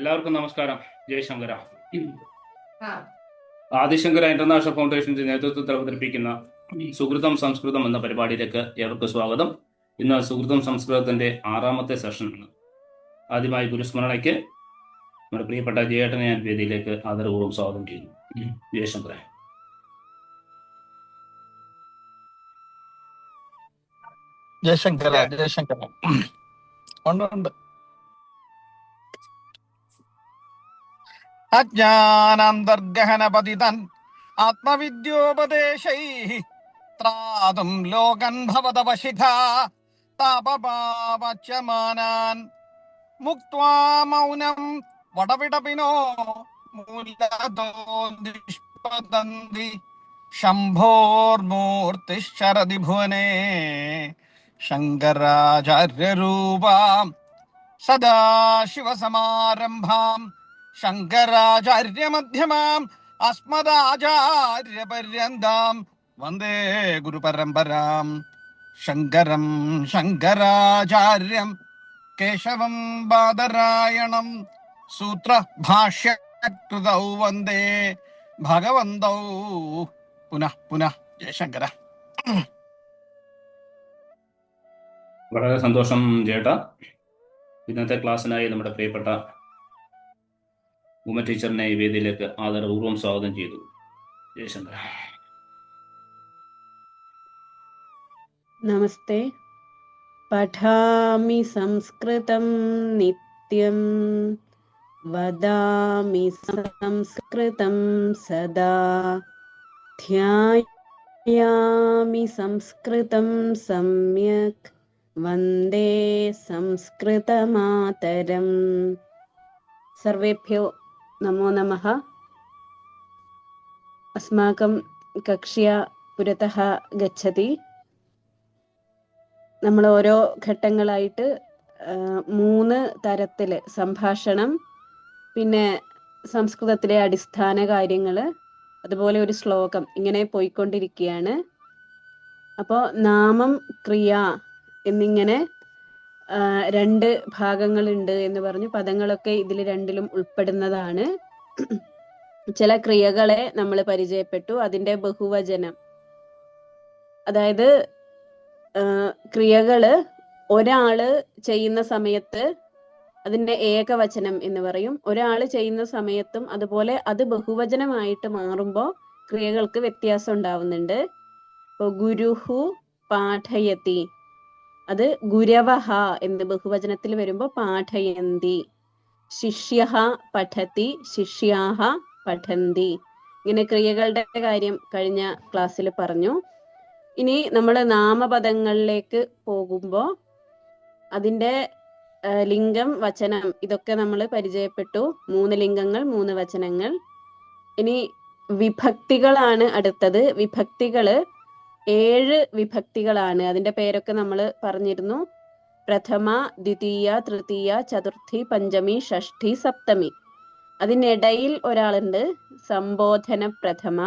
എല്ലാവർക്കും നമസ്കാരം. ജയശങ്കര. ആദിശങ്കര ഇന്റർനാഷണൽ ഫൗണ്ടേഷന്റെ നേതൃത്വത്തിൽ അവതരിപ്പിക്കുന്ന സുഹൃതം സംസ്കൃതം എന്ന പരിപാടിയിലേക്ക് ഏവർക്കും സ്വാഗതം. ഇന്ന് സുഹൃതം സംസ്കൃതത്തിന്റെ 6ാമത്തെ സെഷനാണ്. ആദ്യമായി ഗുരുസ്മരണയ്ക്ക് നമ്മുടെ പ്രിയപ്പെട്ട ജയേട്ടനെ ഞാൻ വേദിയിലേക്ക് ആദരപൂർവ്വം സ്വാഗതം ചെയ്യുന്നു. ജയശങ്കര. ജയശങ്കര ജയശങ്കര ഉണ്ട്. അജ്ഞാനാന്തർഗഹനപതിതൻ ആത്മവിദ്യോപദേശൈഃ ത്രാതും ലോകൻ ഭവതവശിഖാ താപപാവച്യമാനാൻ മുക്ത്വാ മൗനം വടവിടപിനോ മൂലതോ നിഷ്പതന്തി ശംഭോർമൂർത്തിശ്ചരതി ഭുവനേ ശങ്കരാചാര്യരൂപാം സദാശിവസമാരംഭാം ശങ്കരാചാര്യമധ്യമാം അസ്മദാചാര്യപര്യന്താം വന്ദേ ഗുരുപരമ്പരാം. ശങ്കരം ശങ്കരാചാര്യം കേശവം ബാദരായണം സൂത്രഭാഷ്യകൃതൗ വന്ദേ ഭഗവന്തൗ പുനഃ പുനഃ. ജയശങ്കര. വളരെ സന്തോഷം ചേട്ടാ. ഇന്നത്തെ ക്ലാസ്സിനായി നമ്മുടെ പ്രിയപ്പെട്ട ഉമ ടീച്ചറിനെ ഈ വേദിയിലേക്ക് ആദരപൂർവ്വം സ്വാഗതം ചെയ്തു. ജയശങ്കര. നമസ്തേ. പഠാമി സംസ്കൃതം നിത്യം വദാമി സംസ്കൃതം സദാ ധ്യായാമി സംസ്കൃതം സമ്യക് വന്ദേ സംസ്കൃതമാതരം. സർവേഭ്യോ നമോ നമഃ. അസ്മാകം കക്ഷ്യ പുരതഃ ഗച്ഛതി. നമ്മൾ ഓരോ ഘട്ടങ്ങളായിട്ട് 3 തരത്തില് സംഭാഷണം, പിന്നെ സംസ്കൃതത്തിലെ അടിസ്ഥാന കാര്യങ്ങള്, അതുപോലെ ഒരു ശ്ലോകം, ഇങ്ങനെ പോയിക്കൊണ്ടിരിക്കുകയാണ്. അപ്പോൾ നാമം ക്രിയ എന്നിങ്ങനെ 2 ഭാഗങ്ങളുണ്ട് എന്ന് പറഞ്ഞു. പദങ്ങളൊക്കെ ഇതിൽ രണ്ടിലും ഉൾപ്പെടുന്നതാണ്. ചില ക്രിയകളെ നമ്മൾ പരിചയപ്പെട്ടു, അതിന്റെ ബഹുവചനം. അതായത് ക്രിയകള് ഒരാള് ചെയ്യുന്ന സമയത്ത് അതിന്റെ ഏകവചനം എന്ന് പറയും. ഒരാള് ചെയ്യുന്ന സമയത്തും അതുപോലെ അത് ബഹുവചനമായിട്ട് മാറുമ്പോൾ ക്രിയകൾക്ക് വ്യത്യാസം ഉണ്ടാവുന്നുണ്ട്. ഇപ്പൊ ഗുരുഹു പാഠയതി, അത് ഗുരവഹ എന്ന് ബഹുവചനത്തിൽ വരുമ്പോ പാഠയന്തി. ശിഷ്യഃ പഠതി, ശിഷ്യാഃ പഠന്തി. ഇങ്ങനെ ക്രിയകളുടെ കാര്യം കഴിഞ്ഞ ക്ലാസ്സിൽ പറഞ്ഞു. ഇനി നമ്മൾ നാമപദങ്ങളിലേക്ക് പോകുമ്പോൾ അതിന്റെ ലിംഗം, വചനം, ഇതൊക്കെ നമ്മൾ പരിചയപ്പെട്ടു. 3 ലിംഗങ്ങൾ 3 വചനങ്ങൾ. ഇനി വിഭക്തികളാണ് അടുത്തത്. വിഭക്തികള് 7 വിഭക്തികളാണ്. അതിന്റെ പേരൊക്കെ നമ്മൾ പറഞ്ഞിരുന്നു. പ്രഥമ, ദ്വിതീയ, തൃതീയ, ചതുർത്ഥി, പഞ്ചമി, ഷഷ്ഠി, സപ്തമി. അതിനിടയിൽ ഒരാളുണ്ട്, സംബോധന പ്രഥമ.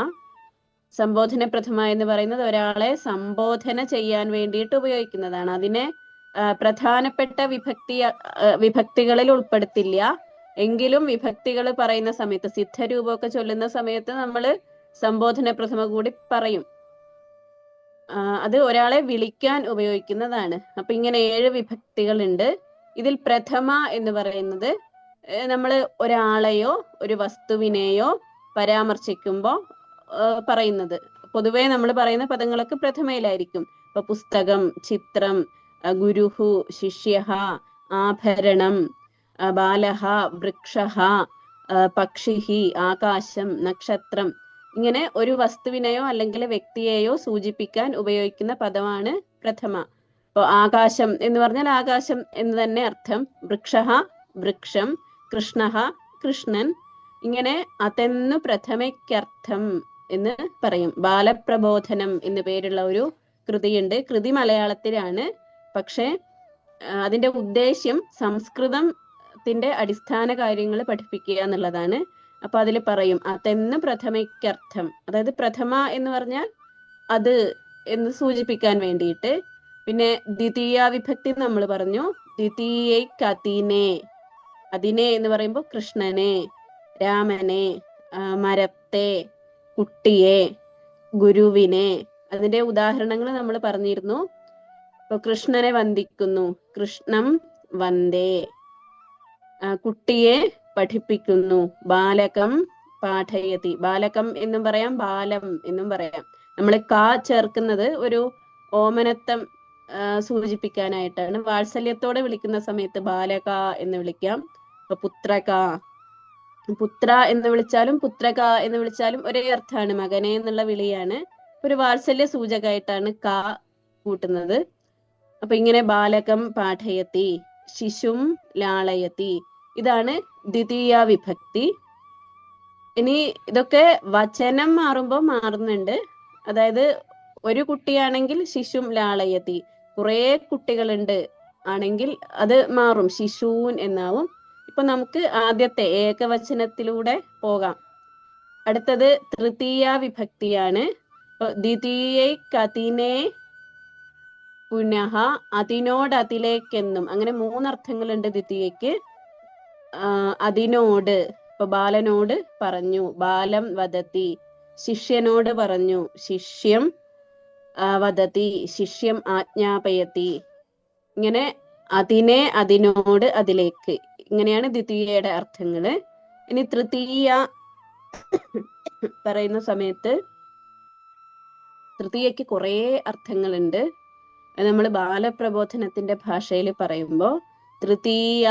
സംബോധന പ്രഥമ എന്ന് പറയുന്നത് ഒരാളെ സംബോധന ചെയ്യാൻ വേണ്ടിയിട്ട് ഉപയോഗിക്കുന്നതാണ്. അതിനെ പ്രധാനപ്പെട്ട വിഭക്തികളിൽ ഉൾപ്പെടുത്തില്ല. എങ്കിലും വിഭക്തികൾ പറയുന്ന സമയത്ത്, സിദ്ധരൂപമൊക്കെ ചൊല്ലുന്ന സമയത്ത് നമ്മൾ സംബോധന പ്രഥമ കൂടി പറയും. അത് ഒരാളെ വിളിക്കാൻ ഉപയോഗിക്കുന്നതാണ്. അപ്പൊ ഇങ്ങനെ 7 വിഭക്തികളുണ്ട്. ഇതിൽ പ്രഥമ എന്ന് പറയുന്നത് നമ്മൾ ഒരാളെയോ ഒരു വസ്തുവിനെയോ പരാമർശിക്കുമ്പോൾ പറയുന്നത്. പൊതുവെ നമ്മൾ പറയുന്ന പദങ്ങളൊക്കെ പ്രഥമയിലായിരിക്കും. ഇപ്പൊ പുസ്തകം, ചിത്രം, ഗുരുഹു, ശിഷ്യഃ, ആഭരണം, ബാലഃ, വൃക്ഷഃ, പക്ഷിഹി, ആകാശം, നക്ഷത്രം. ഇങ്ങനെ ഒരു വസ്തുവിനെയോ അല്ലെങ്കിൽ വ്യക്തിയെയോ സൂചിപ്പിക്കാൻ ഉപയോഗിക്കുന്ന പദമാണ് പ്രഥമ. ഇപ്പോൾ ആകാശം എന്ന് പറഞ്ഞാൽ ആകാശം എന്ന് തന്നെ അർത്ഥം. വൃക്ഷഃ വൃക്ഷം, കൃഷ്ണഃ കൃഷ്ണൻ. ഇങ്ങനെ അതെന്നു പ്രഥമയ്ക്കർത്ഥം എന്ന് പറയും. ബാലപ്രബോധനം എന്നു പേരുള്ള ഒരു കൃതിയുണ്ട്. കൃതി മലയാളത്തിലാണ്. പക്ഷെ അതിന്റെ ഉദ്ദേശ്യം സംസ്കൃതത്തിന്റെ അടിസ്ഥാന കാര്യങ്ങൾ പഠിപ്പിക്കുക എന്നുള്ളതാണ്. അപ്പൊ അതിൽ പറയും അതെന്ന് പ്രഥമയ്ക്കർത്ഥം. അതായത് പ്രഥമ എന്ന് പറഞ്ഞാൽ അത് എന്ന് സൂചിപ്പിക്കാൻ വേണ്ടിയിട്ട്. പിന്നെ ദ്വിതീയ വിഭക്തി നമ്മൾ പറഞ്ഞു. ദ്വിതീയൈകതിനെ, അതിനെ എന്ന് പറയുമ്പോൾ കൃഷ്ണനെ, രാമനെ, മരത്തെ, കുട്ടിയെ, ഗുരുവിനെ. അതിന്റെ ഉദാഹരണങ്ങൾ നമ്മൾ പറഞ്ഞിരുന്നു. ഇപ്പൊ കൃഷ്ണനെ വന്ദിക്കുന്നു, കൃഷ്ണം വന്ദേ. കുട്ടിയെ പഠിപ്പിക്കുന്നു, ബാലകം പാഠയതി. ബാലകം എന്നും പറയാം, ബാലം എന്നും പറയാം. നമ്മൾ കാ ചേർക്കുന്നത് ഒരു ഓമനത്വം സൂചിപ്പിക്കാനായിട്ടാണ്. വാത്സല്യത്തോടെ വിളിക്കുന്ന സമയത്ത് ബാലക എന്ന് വിളിക്കാം. ഇപ്പൊ പുത്രക, പുത്ര എന്ന് വിളിച്ചാലും പുത്രക എന്ന് വിളിച്ചാലും ഒരേ അർത്ഥമാണ്, മകനെ എന്നുള്ള വിളിയാണ്. ഒരു വാത്സല്യ സൂചകമായിട്ടാണ് കാ കൂട്ടുന്നത്. അപ്പൊ ഇങ്ങനെ ബാലകം പാഠയത്തി, ശിശും ലാളയത്തി. ഇതാണ് ദ്വിതീയ വിഭക്തി. ഇനി ഇതൊക്കെ വചനം മാറുമ്പോൾ മാറുന്നുണ്ട്. അതായത് ഒരു കുട്ടിയാണെങ്കിൽ ശിശും ലാളയത്തി, കുറെ കുട്ടികളുണ്ട് ആണെങ്കിൽ അത് മാറും, ശിശൂൻ എന്നാവും. ഇപ്പൊ നമുക്ക് ആദ്യത്തെ ഏകവചനത്തിലൂടെ പോകാം. അടുത്തത് തൃതീയ വിഭക്തിയാണ്. ദ്വിതീയതിനെ പുനഃ, അതിനോട് അതിലേക്കെന്നും. അങ്ങനെ 3 അർത്ഥങ്ങളുണ്ട് ദ്വിതീയക്ക്. അതിനോട്, ഇപ്പൊ ബാലനോട് പറഞ്ഞു, ബാലം വദതി. ശിഷ്യനോട് പറഞ്ഞു, ശിഷ്യം വദതി, ശിഷ്യം ആജ്ഞാപയതി. ഇങ്ങനെ അതിനെ, അതിനോട്, അതിലേക്ക്. ഇങ്ങനെയാണ് ദ്വിതീയയുടെ അർത്ഥങ്ങള്. ഇനി തൃതീയ പറയുന്ന സമയത്ത് തൃതീയക്ക് കുറെ അർത്ഥങ്ങളുണ്ട്. നമ്മൾ ബാലപ്രബോധനത്തിന്റെ ഭാഷയിൽ പറയുമ്പോൾ തൃതീയ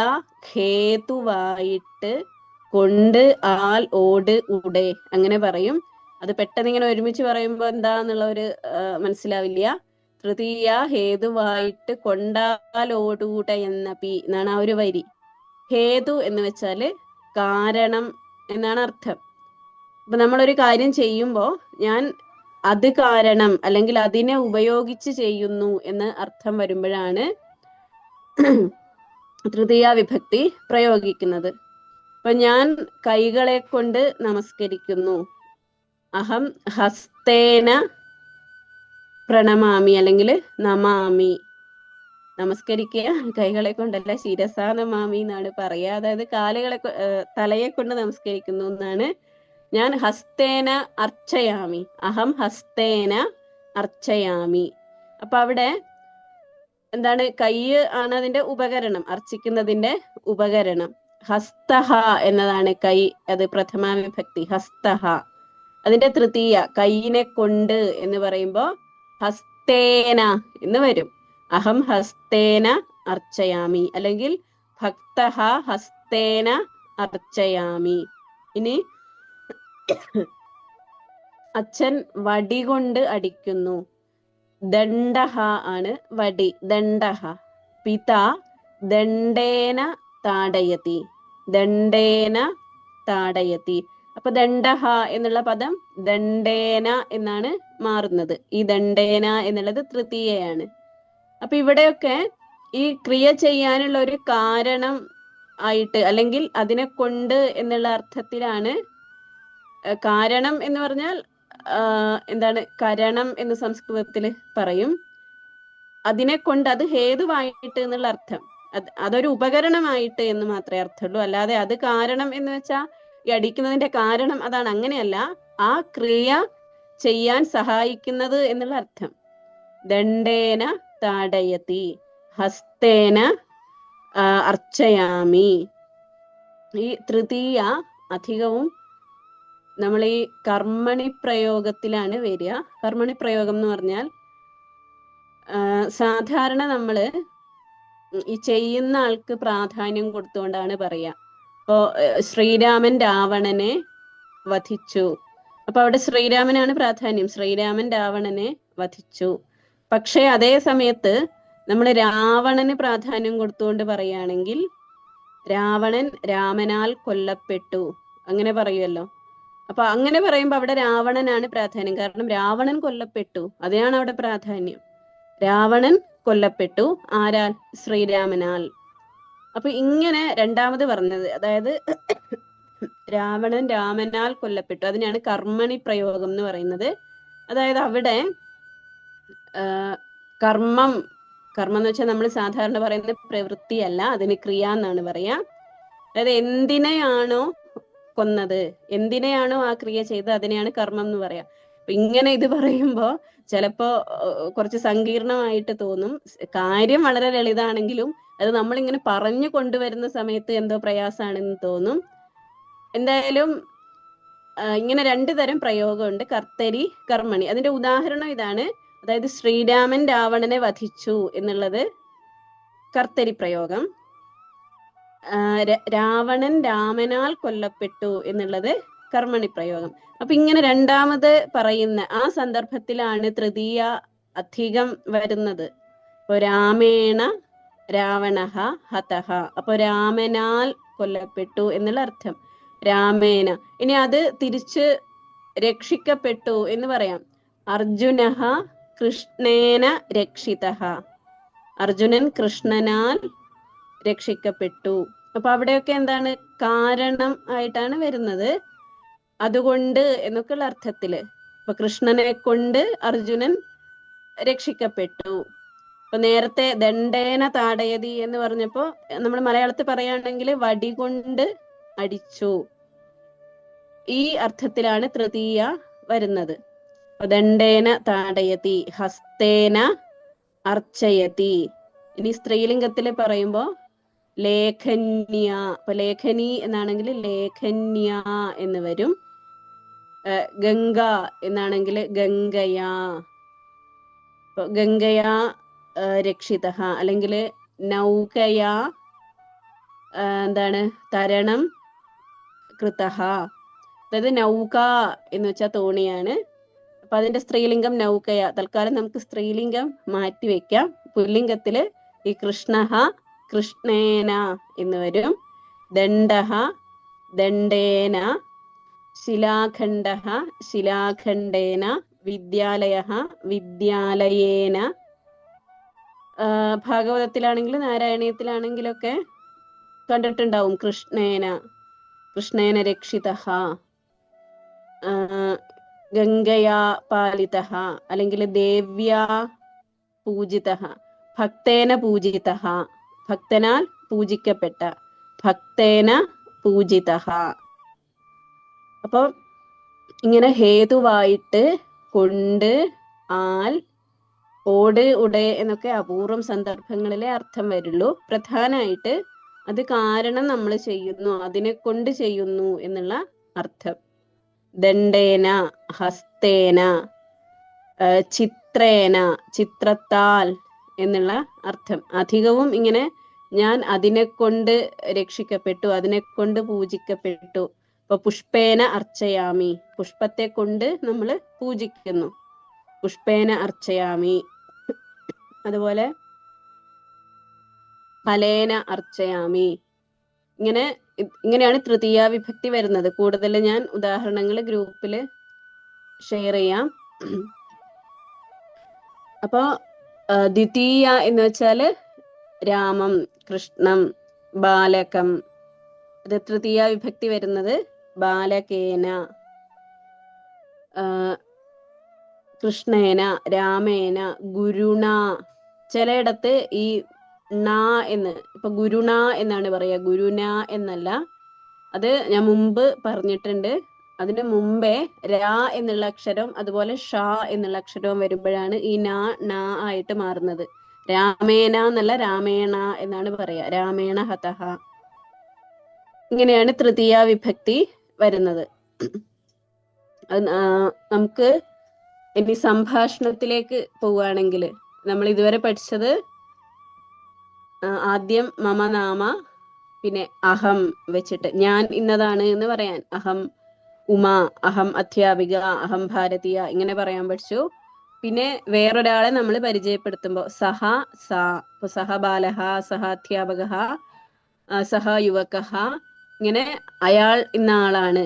ഹേതുവായിട്ട്, കൊണ്ട്, ആൽ, ഓട്, ഉടെ അങ്ങനെ പറയും. അത് പെട്ടെന്ന് ഇങ്ങനെ ഒരുമിച്ച് പറയുമ്പോൾ എന്താന്നുള്ള ഒരു മനസ്സിലാവില്ല. തൃതീയ ഹേതുവായിട്ട്, കൊണ്ടാൽ, ഓടൂടെ എന്ന പി എന്നാണ് ആ ഒരു വരി. ഹേതു എന്ന് വെച്ചാല് കാരണം എന്നാണ് അർത്ഥം. അപ്പൊ നമ്മളൊരു കാര്യം ചെയ്യുമ്പോൾ ഞാൻ അത് കാരണം അല്ലെങ്കിൽ അതിനെ ഉപയോഗിച്ച് ചെയ്യുന്നു എന്ന് അർത്ഥം വരുമ്പോഴാണ് തൃതീയ വിഭക്തി പ്രയോഗിക്കുന്നത്. അപ്പൊ ഞാൻ കൈകളെ കൊണ്ട് നമസ്കരിക്കുന്നു. അഹം ഹസ്തേന പ്രണമാമി അല്ലെങ്കിൽ നമാമി. നമസ്കരിക്കുക കൈകളെ കൊണ്ടല്ല, ശിരസ നമാമി എന്നാണ് പറയുക. അതായത് കാലുകളെ, തലയെ കൊണ്ട് നമസ്കരിക്കുന്നു എന്നാണ്. ഞാൻ ഹസ്തേന അർച്ചയാമി, അഹം ഹസ്തേന അർച്ചയാമി. അപ്പൊ അവിടെ എന്താണ്, കൈ ആണ് അതിന്റെ ഉപകരണം, അർച്ചിക്കുന്നതിന്റെ ഉപകരണം. ഹസ്തഹ എന്നതാണ് കൈ, അത് പ്രഥമ വിഭക്തി. ഹസ്തഹ അതിന്റെ തൃതീയ, കൈയിനെ കൊണ്ട് എന്ന് പറയുമ്പോ ഹസ്തേന എന്ന് വരും. അഹം ഹസ്തേന അർച്ചയാമി അല്ലെങ്കിൽ ഭക്തഹ ഹസ്തേന അർച്ചയാമി. ഇനി അച്ഛൻ വടി കൊണ്ട് അടിക്കുന്നു. ദണ്ഡഹ ആണ് വടി, ദണ്ഡഹ. പിതാ ദണ്ഡേന താടയതി, ദണ്ഡേന താടയതി. അപ്പൊ ദണ്ഡഹ എന്നുള്ള പദം ദണ്ഡേന എന്നാണ് മാറുന്നത്. ഈ ദണ്ഡേന എന്നുള്ളത് തൃതീയയാണ്. അപ്പൊ ഇവിടെയൊക്കെ ഈ ക്രിയ ചെയ്യാനുള്ള ഒരു കാരണം ആയിട്ട് അല്ലെങ്കിൽ അതിനെ കൊണ്ട് എന്നുള്ള അർത്ഥത്തിലാണ്. കാരണം എന്ന് പറഞ്ഞാൽ എന്താണ്, കരണം എന്ന് സംസ്കൃതത്തിൽ പറയും. അതിനെ കൊണ്ട്, അത് ഹേതുവായിട്ട് എന്നുള്ള അർത്ഥം. അതൊരു ഉപകരണമായിട്ട് എന്ന് മാത്രമേ അർത്ഥമുള്ളൂ. അല്ലാതെ അത് കാരണം എന്ന് വെച്ചാൽ ഈ അടിക്കുന്നതിന്റെ കാരണം അതാണ്, അങ്ങനെയല്ല. ആ ക്രിയ ചെയ്യാൻ സഹായിക്കുന്നത് എന്നുള്ള അർത്ഥം. ദണ്ഡേന താടയതി, ഹസ്തേന അർച്ചയാമി. ഈ തൃതീയ അധികവും നമ്മൾ ഈ കർമ്മണി പ്രയോഗത്തിലാണ് വരിക. കർമ്മണി പ്രയോഗം എന്ന് പറഞ്ഞാൽ സാധാരണ നമ്മള് ഈ ചെയ്യുന്ന ആൾക്ക് പ്രാധാന്യം കൊടുത്തുകൊണ്ടാണ് പറയുക. ഇപ്പോ ശ്രീരാമൻ രാവണനെ വധിച്ചു. അപ്പൊ അവിടെ ശ്രീരാമനാണ് പ്രാധാന്യം, ശ്രീരാമൻ രാവണനെ വധിച്ചു. പക്ഷെ അതേ സമയത്ത് നമ്മൾ രാവണന് പ്രാധാന്യം കൊടുത്തുകൊണ്ട് പറയുകയാണെങ്കിൽ രാവണൻ രാമനാൽ കൊല്ലപ്പെട്ടു അങ്ങനെ പറയുമല്ലോ. അപ്പൊ അങ്ങനെ പറയുമ്പോ അവിടെ രാവണനാണ് പ്രാധാന്യം. കാരണം രാവണൻ കൊല്ലപ്പെട്ടു, അതിനാണ് അവിടെ പ്രാധാന്യം. രാവണൻ കൊല്ലപ്പെട്ടു ആരാൽ? ശ്രീരാമനാൽ. അപ്പൊ ഇങ്ങനെ രണ്ടാമത് പറഞ്ഞത്, അതായത് രാവണൻ രാമനാൽ കൊല്ലപ്പെട്ടു, അതിനാണ് കർമ്മണി പ്രയോഗം എന്ന് പറയുന്നത്. അതായത് അവിടെ കർമ്മം എന്ന് വെച്ചാൽ നമ്മൾ സാധാരണ പറയുന്നത് പ്രവൃത്തിയല്ല, അതിന് ക്രിയ എന്നാണ് പറയാ. അതായത് എന്തിനെയാണോ കൊന്നത്, എന്തിനെയാണോ ആ ക്രിയ ചെയ്തത് അതിനെയാണ് കർമ്മം എന്ന് പറയാം. അപ്പൊ ഇങ്ങനെ ഇത് പറയുമ്പോ ചിലപ്പോ കുറച്ച് സങ്കീർണമായിട്ട് തോന്നും. കാര്യം വളരെ ലളിതാണെങ്കിലും അത് നമ്മളിങ്ങനെ പറഞ്ഞു കൊണ്ടുവരുന്ന സമയത്ത് എന്തോ പ്രയാസാണെന്ന് തോന്നും. എന്തായാലും ഇങ്ങനെ 2 തരം പ്രയോഗമുണ്ട്, കർത്തരി, കർമ്മണി. അതിന്റെ ഉദാഹരണം ഇതാണ്. അതായത് ശ്രീരാമൻ രാവണനെ വധിച്ചു എന്നുള്ളത് കർത്തരി പ്രയോഗം. രാവണൻ രാമനാൽ കൊല്ലപ്പെട്ടു എന്നുള്ളത് കർമ്മണി പ്രയോഗം. അപ്പൊ ഇങ്ങനെ രണ്ടാമത് പറയുന്ന ആ സന്ദർഭത്തിലാണ് തൃതീയ അധികം വരുന്നത്. ഇപ്പൊ രാമേണ രാവണഃ ഹതഃ, അപ്പൊ രാമനാൽ കൊല്ലപ്പെട്ടു എന്നുള്ള അർത്ഥം. രാമേന. ഇനി അത് തിരിച്ച് രക്ഷിക്കപ്പെട്ടു എന്ന് പറയാം. അർജുനഃ കൃഷ്ണേന രക്ഷിതഃ, അർജുനൻ കൃഷ്ണനാൽ രക്ഷിക്കപ്പെട്ടു. അപ്പൊ അവിടെയൊക്കെ എന്താണ് കാരണം ആയിട്ടാണ് വരുന്നത്. അതുകൊണ്ട് എന്നൊക്കെയുള്ള അർത്ഥത്തില്. അപ്പൊ കൃഷ്ണനെ കൊണ്ട് അർജുനൻ രക്ഷിക്കപ്പെട്ടു. അപ്പൊ നേരത്തെ ദണ്ഡേന താടയതി എന്ന് പറഞ്ഞപ്പോ നമ്മൾ മലയാളത്തിൽ പറയുകയാണെങ്കിൽ വടി കൊണ്ട് അടിച്ചു. ഈ അർത്ഥത്തിലാണ് തൃതീയ വരുന്നത്. ദണ്ഡേന താടയതി, ഹസ്തേന അർച്ചയതി. ഇനി സ്ത്രീലിംഗത്തില് പറയുമ്പോ ലേഖന്യ. അപ്പൊ ലേഖനി എന്നാണെങ്കിൽ ലേഖന്യ എന്ന് വരും. ഗംഗ എന്നാണെങ്കിൽ ഗംഗയാ. ഗംഗയാ രക്ഷിതഃ, അല്ലെങ്കിൽ നൗകയാ എന്താണ് തരണം കൃതഃ. അതായത് നൗക എന്ന് വെച്ചാൽ തോണിയാണ്. അപ്പൊ അതിന്റെ സ്ത്രീലിംഗം നൗകയ. തൽക്കാലം നമുക്ക് സ്ത്രീലിംഗം മാറ്റി വെക്കാം. പുല്ലിംഗത്തില് ഈ കൃഷ്ണഃ കൃഷ്ണേന എന്ന് വരും. ദണ്ഡഃ ദണ്ഡേന, ശിലാഖണ്ഡഃ ശിലാഖണ്ഡേന, വിദ്യാലയഃ വിദ്യാലയേന. ഭാഗവതത്തിലാണെങ്കിലും നാരായണീയത്തിലാണെങ്കിലൊക്കെ കണ്ടിട്ടുണ്ടാവും കൃഷ്ണേന, കൃഷ്ണേന രക്ഷിതഃ, ഗംഗയാ പാലിതഃ, അല്ലെങ്കിൽ ദേവ്യാ പൂജിതഃ, ഭക്തേന പൂജിതഃ, ഭക്തനാൽ പൂജിക്കപ്പെട്ട, ഭക്തേന പൂജിതഃ. അപ്പൊ ഇങ്ങനെ ഹേതുവായിട്ട് കൊണ്ട്, ആൽ, ഓട്, ഉടേ എന്നൊക്കെ അപൂർവം സന്ദർഭങ്ങളിലെ അർത്ഥം വരുള്ളൂ. പ്രധാനമായിട്ട് അത് കാരണം നമ്മൾ ചെയ്യുന്നു, അതിനെ കൊണ്ട് ചെയ്യുന്നു എന്നുള്ള അർത്ഥം. ദണ്ഡേന, ഹസ്തേന, ചിത്രേന, ചിത്രത്താൽ എന്നുള്ള അർത്ഥം. അധികവും ഇങ്ങനെ ഞാൻ അതിനെ കൊണ്ട് രക്ഷിക്കപ്പെട്ടു, അതിനെ കൊണ്ട് പൂജിക്കപ്പെട്ടു. ഇപ്പൊ പുഷ്പേന അർച്ചയാമി, പുഷ്പത്തെ കൊണ്ട് നമ്മൾ പൂജിക്കുന്നു, പുഷ്പേന അർച്ചയാമി. അതുപോലെ ഫലേന അർച്ചയാമി. ഇങ്ങനെയാണ് തൃതീയ വിഭക്തി വരുന്നത്. കൂടുതൽ ഞാൻ ഉദാഹരണങ്ങൾ ഗ്രൂപ്പിൽ ഷെയർ ചെയ്യാം. അപ്പൊ ദ്വിതീയ എന്ന് വെച്ചാല് രാമം, കൃഷ്ണം, ബാലകം. അത് തൃതീയ വിഭക്തി വരുന്നത് ബാലകേന, കൃഷ്ണേന, രാമേന, ഗുരുണ. ചിലയിടത്ത് ഈ ണ എന്ന്, ഇപ്പൊ ഗുരുണ എന്നാണ് പറയാ, ഗുരുന എന്നല്ല. അത് ഞാൻ മുമ്പ് പറഞ്ഞിട്ടുണ്ട്. അതിന് മുമ്പേ രാ എന്നുള്ള അക്ഷരം അതുപോലെ ഷ എന്നുള്ള അക്ഷരവും വരുമ്പോഴാണ് ഈ ന ആയിട്ട് മാറുന്നത്. രാമേന എന്നല്ല, രാമേണ എന്നാണ് പറയാ. രാമേണ ഹതഃ. ഇങ്ങനെയാണ് തൃതീയ വിഭക്തി വരുന്നത്. നമുക്ക് ഇനി സംഭാഷണത്തിലേക്ക് പോവുകയാണെങ്കിൽ നമ്മൾ ഇതുവരെ പഠിച്ചത് ആദ്യം മമ നാമ, പിന്നെ അഹം വെച്ചിട്ട് ഞാൻ ഇന്നതാണ് എന്ന് പറയാൻ. അഹം ഉമ, അഹം അധ്യാപിക, അഹം ഭാരതീയ, ഇങ്ങനെ പറയാൻ പഠിച്ചു. പിന്നെ വേറൊരാളെ നമ്മൾ പരിചയപ്പെടുത്തുമ്പോൾ സഹ, സ. ഇപ്പൊ സഹ ബാലഹ, സഹ അധ്യാപക, സഹ യുവക, ഇങ്ങനെ അയാൾ ഇന്ന ആളാണ്.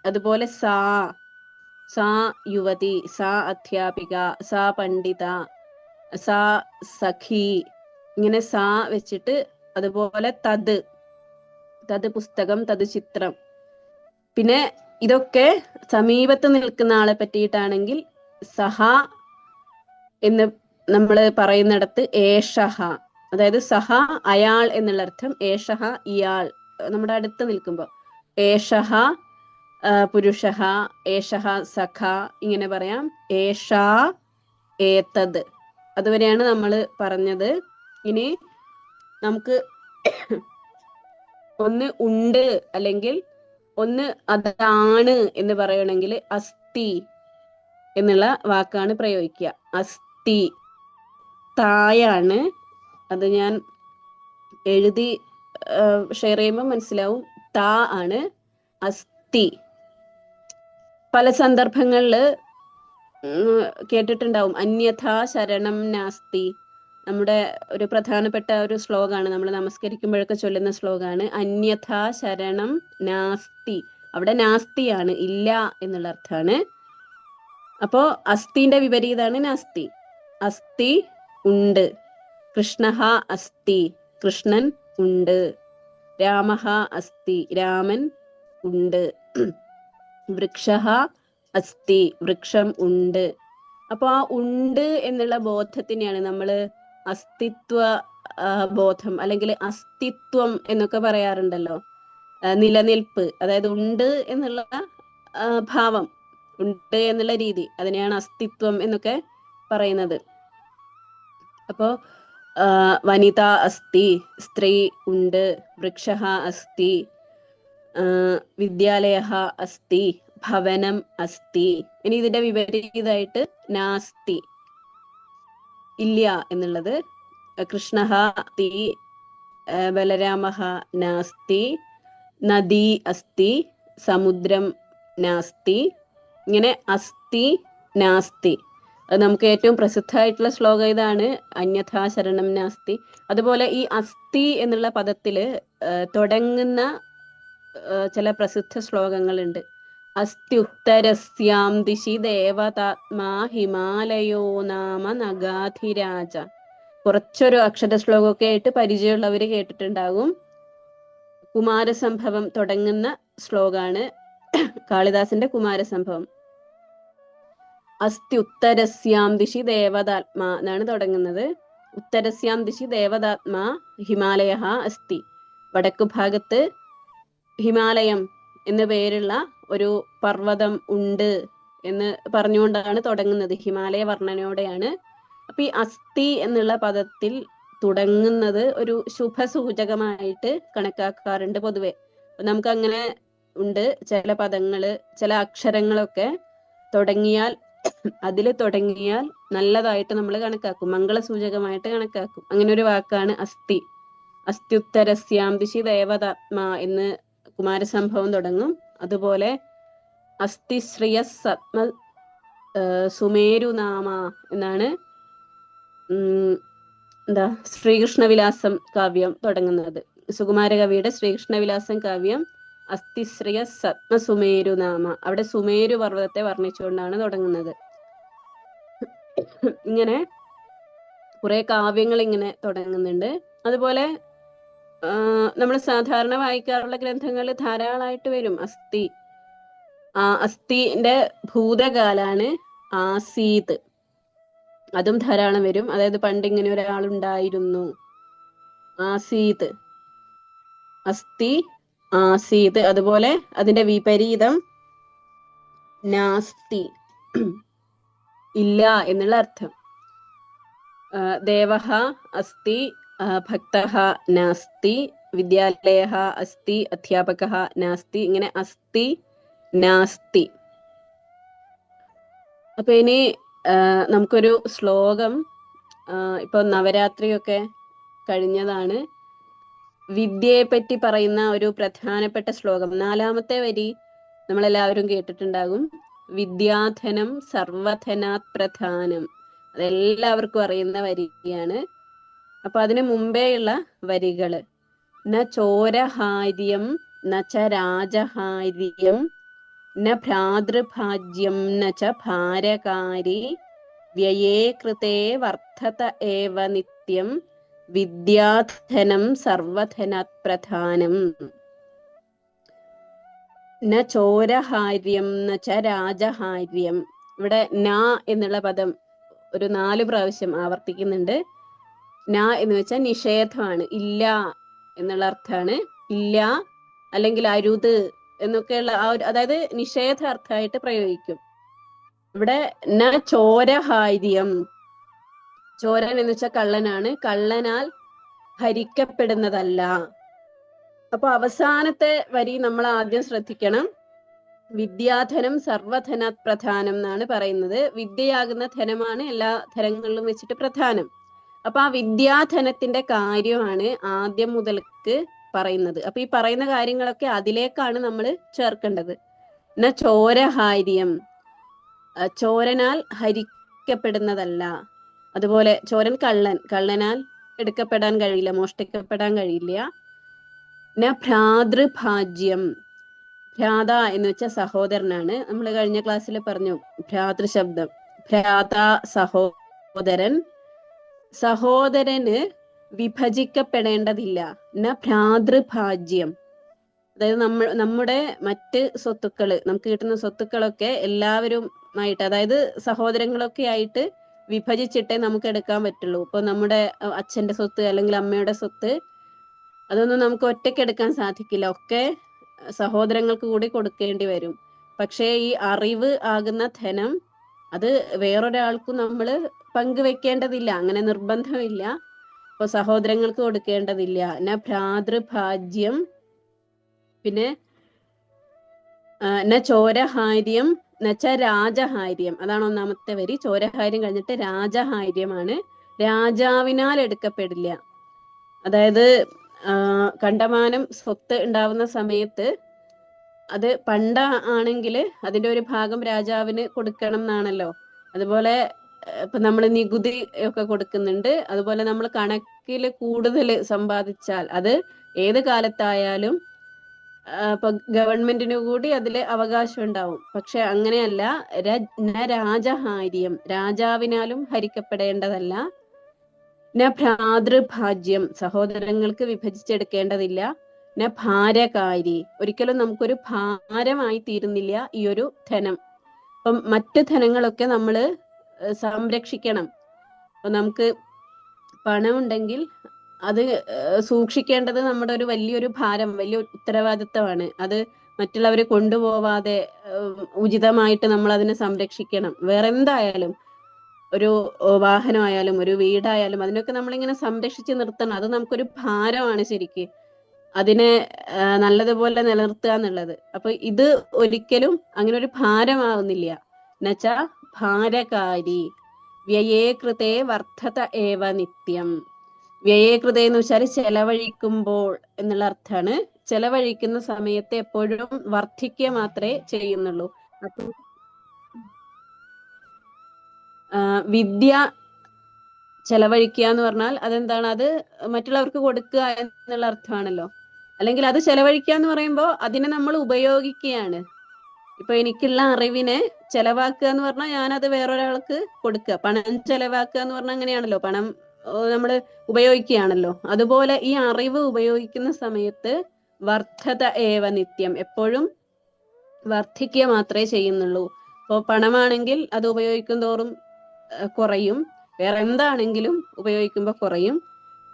അതുപോലെ സാ, സാ യുവതി, സാ അധ്യാപിക, സാ പണ്ഡിത, സാ സഖി, ഇങ്ങനെ സാ വെച്ചിട്ട്. അതുപോലെ തത്, തത് പുസ്തകം, തത് ചിത്രം. പിന്നെ ഇതൊക്കെ സമീപത്ത് നിൽക്കുന്ന ആളെ പറ്റിയിട്ടാണെങ്കിൽ സഹ എന്ന് നമ്മൾ പറയുന്നിടത്ത് ഏഷഹ, അതായത് സഹ അയാൾ എന്നുള്ള അർത്ഥം, ഏഷഹ ഇയാൾ നമ്മുടെ അടുത്ത് നിൽക്കുമ്പോൾ ഏഷഹ പുരുഷഹ, ഏഷഹ സഖ, ഇങ്ങനെ പറയാം. ഏഷാ ഏതത്, അതുവരെയാണ് നമ്മൾ പറഞ്ഞത്. ഇനി നമുക്ക് ഒന്ന് ഉണ്ട് അല്ലെങ്കിൽ ഒന്ന് അതാണ് എന്ന് പറയണമെങ്കിൽ അസ്ഥി എന്നുള്ള വാക്കാണ് പ്രയോഗിക്കുക. അസ്ഥി തായാണ്, അത് ഞാൻ എഴുതി ഷെയർ ചെയ്യുമ്പോൾ മനസ്സിലാവും. താ ആണ് അസ്ഥി. പല സന്ദർഭങ്ങളിൽ കേട്ടിട്ടുണ്ടാവും അന്യഥാ ശരണം നാസ്തി. നമ്മുടെ ഒരു പ്രധാനപ്പെട്ട ഒരു ശ്ലോകമാണ്, നമ്മൾ നമസ്കരിക്കുമ്പോഴൊക്കെ ചൊല്ലുന്ന ശ്ലോകമാണ് അന്യഥാ ശരണം നാസ്തി. അവിടെ നാസ്തിയാണ്, ഇല്ല എന്നുള്ള അർത്ഥമാണ്. അപ്പോ അസ്ഥിന്റെ വിപരീതമാണ് നാസ്തി. അസ്ഥി ഉണ്ട്. കൃഷ്ണഹ അസ്തി, കൃഷ്ണൻ ഉണ്ട്. രാമഹ അസ്തി, രാമൻ ഉണ്ട്. വൃക്ഷഹ അസ്തി, വൃക്ഷം ഉണ്ട്. അപ്പൊ ആ ഉണ്ട് എന്നുള്ള ബോധത്തിനെയാണ് നമ്മൾ അസ്തിത്വ ബോധം അല്ലെങ്കിൽ അസ്തിത്വം എന്നൊക്കെ പറയാറുണ്ടല്ലോ. നിലനിൽപ്പ്, അതായത് ഉണ്ട് എന്നുള്ള ഭാവം, ഉണ്ട് എന്നുള്ള രീതി, അതിനെയാണ് അസ്തിത്വം എന്നൊക്കെ പറയുന്നത്. അപ്പോ വനിത അസ്തി, സ്ത്രീ ഉണ്ട്. വൃക്ഷഹ അസ്തി, വിദ്യാലയ അസ്തി, ഭവനം അസ്തി. ഇനി ഇതിന്റെ വിപരീതമായിട്ട് നാസ്തി, ഇല്ല എന്നുള്ളത്. കൃഷ്ണഹ അസ്തി, ബലരാമഹ നാസ്തി, നദി അസ്തി, സമുദ്രം നാസ്തി. ഇങ്ങനെ അസ്തി നാസ്തി. അത് നമുക്ക് ഏറ്റവും പ്രസിദ്ധമായിട്ടുള്ള ശ്ലോകം ഇതാണ്, അന്യഥാ ശരണം നാസ്തി. അതുപോലെ ഈ അസ്ഥി എന്നുള്ള പദത്തില് തുടങ്ങുന്ന ചില പ്രസിദ്ധ ശ്ലോകങ്ങളുണ്ട്. അസ്ത്യുത്തരസ്യാം ദിശി ദേവതാത്മാ ഹിമാലയോ നാമ നഗാധിരാജ. കുറച്ചൊരു അക്ഷര ശ്ലോകമൊക്കെ ആയിട്ട് പരിചയമുള്ളവര് കേട്ടിട്ടുണ്ടാകും. കുമാരസംഭവം തുടങ്ങുന്ന ശ്ലോകാണ് കാളിദാസന്റെ കുമാരസംഭവം. അസ്തി ഉത്തരസ്യാം ദിശി ദേവതാത്മാ എന്നാണ് തുടങ്ങുന്നത്. ഉത്തരസ്യാം ദിശി ദേവതാത്മാ ഹിമാലയ അസ്തി. വടക്കു ഭാഗത്ത് ഹിമാലയം എന്ന പേരുള്ള ഒരു പർവ്വതം ഉണ്ട് എന്ന് പറഞ്ഞുകൊണ്ടാണ് തുടങ്ങുന്നത്. ഹിമാലയ വർണ്ണനയോടെയാണ്. അപ്പൊ ഈ അസ്ഥി എന്നുള്ള പദത്തിൽ തുടങ്ങുന്നത് ഒരു ശുഭസൂചകമായിട്ട് കണക്കാക്കാറുണ്ട് പൊതുവെ. നമുക്ക് അങ്ങനെ ഉണ്ട്, ചില പദങ്ങള്, ചില അക്ഷരങ്ങളൊക്കെ തുടങ്ങിയാൽ നല്ലതായിട്ട് നമ്മൾ കണക്കാക്കും, മംഗളസൂചകമായിട്ട് കണക്കാക്കും. അങ്ങനെ ഒരു വാക്കാണ് അസ്ഥി. അസ്ത്യുത്തരസ്യാം ദിശി ദേവതാത്മാ എന്ന് കുമാരസംഭവം തുടങ്ങും. അതുപോലെ അസ്ഥി ശ്രിയസ് സത്മ സുമേരുനാമ എന്നാണ് ശ്രീകൃഷ്ണവിലാസം കാവ്യം തുടങ്ങുന്നത്. സുകുമാരകവിയുടെ ശ്രീകൃഷ്ണവിലാസം കാവ്യം അസ്ഥിശ്രിയ സത്മസുമേരുനാമ. അവിടെ സുമേരു പർവ്വതത്തെ വർണ്ണിച്ചുകൊണ്ടാണ് തുടങ്ങുന്നത്. ഇങ്ങനെ കുറെ കാവ്യങ്ങൾ ഇങ്ങനെ തുടങ്ങുന്നുണ്ട്. അതുപോലെ നമ്മൾ സാധാരണ വായിക്കാറുള്ള ഗ്രന്ഥങ്ങൾ ധാരാളമായിട്ട് വരും അസ്ഥി. അസ്ഥിന്റെ ഭൂതകാലാണ് ആസീത്, അതും ധാരാളം വരും. അതായത് പണ്ട് ഇങ്ങനെ ഒരാളുണ്ടായിരുന്നു, ആസീത്, അസ്ഥി ആസീത്. അതുപോലെ അതിന്റെ വിപരീതം നാസ്തി, ഇല്ല എന്നുള്ള അർത്ഥം. ദേവഹ അസ്തി, ഭക്തഃ നാസ്തി, വിദ്യാലയഃ അസ്തി, അധ്യാപകഃ നാസ്തി. ഇങ്ങനെ അസ്തി നാസ്തി. അപ്പൊ ഇനി നമുക്കൊരു ശ്ലോകം, ഇപ്പൊ നവരാത്രിയൊക്കെ കഴിഞ്ഞതാണ്, വിദ്യയെ പറ്റി പറയുന്ന ഒരു പ്രധാനപ്പെട്ട ശ്ലോകം. 4ാമത്തെ വരി നമ്മളെല്ലാവരും കേട്ടിട്ടുണ്ടാകും. വിദ്യാധനം സർവധനാത് പ്രധാനം. അതെല്ലാവർക്കും അറിയുന്ന വരിയാണ്. അപ്പൊ അതിനു മുമ്പേയുള്ള വരികള് ന ചോരഹാര്യം ന ച രാജഹാര്യം ന ഭ്രാതൃഭാജ്യം ന ച ഭാരകാരി വ്യയേ കൃതേ വർദ്ധത ഏവ നിത്യം വിദ്യാധനം സർവധനാത് പ്രധാനം. ന ചോരഹാര്യം ന ച രാജഹാര്യം. ഇവിടെ ന എന്നുള്ള പദം ഒരു 4 പ്രാവശ്യം ആവർത്തിക്കുന്നുണ്ട്. ന എന്ന് വെച്ചാൽ നിഷേധമാണ്, ഇല്ല എന്നുള്ള അർത്ഥമാണ്. ഇല്ല, അല്ലെങ്കിൽ അരുത് എന്നൊക്കെയുള്ള ആ ഒരു, അതായത് നിഷേധാർത്ഥമായിട്ട് പ്രയോഗിക്കും. ഇവിടെ ന ചോരഹാര്യം, ചോരൻ എന്ന് വെച്ചാൽ കള്ളനാണ്, കള്ളനാൽ ഹരിക്കപ്പെടുന്നതല്ല. അപ്പൊ അവസാനത്തെ വരി നമ്മൾ ആദ്യം ശ്രദ്ധിക്കണം. വിദ്യാധനം സർവധനാത് പ്രധാനം എന്നാണ് പറയുന്നത്. വിദ്യയാകുന്ന ധനമാണ് എല്ലാ ധനങ്ങളിലും വെച്ചിട്ട് പ്രധാനം. അപ്പൊ ആ വിദ്യാധനത്തിന്റെ കാര്യമാണ് ആദ്യം മുതൽക്ക് പറയുന്നത്. അപ്പൊ ഈ പറയുന്ന കാര്യങ്ങളൊക്കെ അതിലേക്കാണ് നമ്മൾ ചേർക്കേണ്ടത്. എന്നാ ചോരഹാര്യം, ചോരനാൽ ഹരിക്കപ്പെടുന്നതല്ല. അതുപോലെ ചോരൻ കള്ളൻ, കള്ളനാൽ എടുക്കപ്പെടാൻ കഴിയില്ല, മോഷ്ടിക്കപ്പെടാൻ കഴിയില്ല. ന ഭ്രാതൃഭാജ്യം, ഭ്രാത എന്ന് വെച്ചാൽ സഹോദരനാണ്. നമ്മൾ കഴിഞ്ഞ ക്ലാസ്സിൽ പറഞ്ഞു ഭ്രാതൃ ശബ്ദം, ഭ്രാത സഹോദരൻ, സഹോദരന് വിഭജിക്കപ്പെടേണ്ടതില്ല. ന ഭ്രാതൃഭാജ്യം, അതായത് നമ്മുടെ മറ്റ് സ്വത്തുക്കള്, നമുക്ക് കിട്ടുന്ന സ്വത്തുക്കളൊക്കെ എല്ലാവരുമായിട്ട്, അതായത് സഹോദരങ്ങളൊക്കെ ആയിട്ട് വിഭജിച്ചിട്ടേ നമുക്ക് എടുക്കാൻ പറ്റുള്ളൂ. ഇപ്പൊ നമ്മുടെ അച്ഛന്റെ സ്വത്ത് അല്ലെങ്കിൽ അമ്മയുടെ സ്വത്ത്, അതൊന്നും നമുക്ക് ഒറ്റയ്ക്ക് എടുക്കാൻ സാധിക്കില്ല, ഒക്കെ സഹോദരങ്ങൾക്ക് കൂടി കൊടുക്കേണ്ടി വരും. പക്ഷേ ഈ അറിവ് ആകുന്ന ധനം അത് വേറൊരാൾക്കും നമ്മൾ പങ്കുവെക്കേണ്ടതില്ല, അങ്ങനെ നിർബന്ധമില്ല. ഇപ്പൊ സഹോദരങ്ങൾക്ക് കൊടുക്കേണ്ടതില്ല. ന ഭ്രാതൃഭാജ്യം, പിന്നെ ന ചോരഹാര്യം നച്ച രാജഹാര്യം, അതാണ് ഒന്നാമത്തെ വരി. ചോരഹാര്യം കഴിഞ്ഞിട്ട് രാജഹാര്യമാണ്, രാജാവിനാൽ എടുക്കപ്പെടില്ല. അതായത് കണ്ടമാനം സ്വത്ത് ഉണ്ടാവുന്ന സമയത്ത് അത് പണ്ട ആണെങ്കിൽ അതിന്റെ ഒരു ഭാഗം രാജാവിന് കൊടുക്കണം എന്നാണല്ലോ. അതുപോലെ ഇപ്പൊ നമ്മൾ നികുതി ഒക്കെ കൊടുക്കുന്നുണ്ട്. അതുപോലെ നമ്മൾ കണക്കിൽ കൂടുതൽ സമ്പാദിച്ചാൽ അത് ഏത് കാലത്തായാലും ഇപ്പൊ ഗവൺമെന്റിന് കൂടി അതിൽ അവകാശം ഉണ്ടാവും. പക്ഷെ അങ്ങനെയല്ല, രാജഹാര്യം, രാജാവിനാലും ഹരിക്കപ്പെടേണ്ടതല്ല. ന ഭ്രാതൃഭാജ്യം, സഹോദരങ്ങൾക്ക് വിഭജിച്ചെടുക്കേണ്ടതില്ല. ന ഭാരകാരി, ഒരിക്കലും നമുക്കൊരു ഭാരമായി തീരുന്നില്ല ഈ ഒരു ധനം. അപ്പം മറ്റ് ധനങ്ങളൊക്കെ നമ്മൾ സംരക്ഷിക്കണം. അപ്പൊ നമുക്ക് പണം ഉണ്ടെങ്കിൽ അത് സൂക്ഷിക്കേണ്ടത് നമ്മുടെ ഒരു വലിയൊരു ഭാരം, വലിയ ഉത്തരവാദിത്തമാണ്. അത് മറ്റുള്ളവർ കൊണ്ടുപോവാതെ ഉചിതമായിട്ട് നമ്മൾ അതിനെ സംരക്ഷിക്കണം. വേറെ എന്തായാലും, ഒരു വാഹനമായാലും ഒരു വീടായാലും അതിനൊക്കെ നമ്മളിങ്ങനെ സംരക്ഷിച്ച് നിർത്തണം. അത് നമുക്കൊരു ഭാരമാണ് ശരിക്ക്, അതിനെ നല്ലതുപോലെ നിലനിർത്തുക എന്നുള്ളത്. അപ്പൊ ഇത് ഒരിക്കലും അങ്ങനെ ഒരു ഭാരമാവുന്നില്ല. എന്നുവെച്ചാ ഭാരകാരി, വ്യയേ കൃതേ വർദ്ധത ഏവ നിത്യം. വ്യയേ കൃതേ എന്ന് വെച്ചാൽ ചെലവഴിക്കുമ്പോൾ എന്നുള്ള അർത്ഥമാണ്. ചെലവഴിക്കുന്ന സമയത്ത് എപ്പോഴും വർദ്ധിക്കുക മാത്രമേ ചെയ്യുന്നുള്ളൂ. അപ്പൊ വിദ്യ ചെലവഴിക്കുക എന്ന് പറഞ്ഞാൽ അതെന്താണ്? അത് മറ്റുള്ളവർക്ക് കൊടുക്കുക എന്നുള്ള അർത്ഥമാണല്ലോ. അല്ലെങ്കിൽ അത് ചെലവഴിക്കുക എന്ന് പറയുമ്പോൾ അതിനെ നമ്മൾ ഉപയോഗിക്കുകയാണ്. ഇപ്പൊ എനിക്കുള്ള അറിവിനെ ചെലവാക്കുക എന്ന് പറഞ്ഞാൽ ഞാനത് വേറൊരാൾക്ക് കൊടുക്കുക. പണം ചെലവാക്കുക എന്ന് പറഞ്ഞാൽ അങ്ങനെയാണല്ലോ, പണം നമ്മൾ ഉപയോഗിക്കുകയാണല്ലോ. അതുപോലെ ഈ അറിവ് ഉപയോഗിക്കുന്ന സമയത്ത് വർദ്ധത ഏവ നിത്യം, എപ്പോഴും വർദ്ധിക്കുക മാത്രമേ ചെയ്യുന്നുള്ളൂ. ഇപ്പോൾ പണമാണെങ്കിൽ അത് ഉപയോഗിക്കും തോറും കുറയും, വേറെ എന്താണെങ്കിലും ഉപയോഗിക്കുമ്പോൾ കുറയും.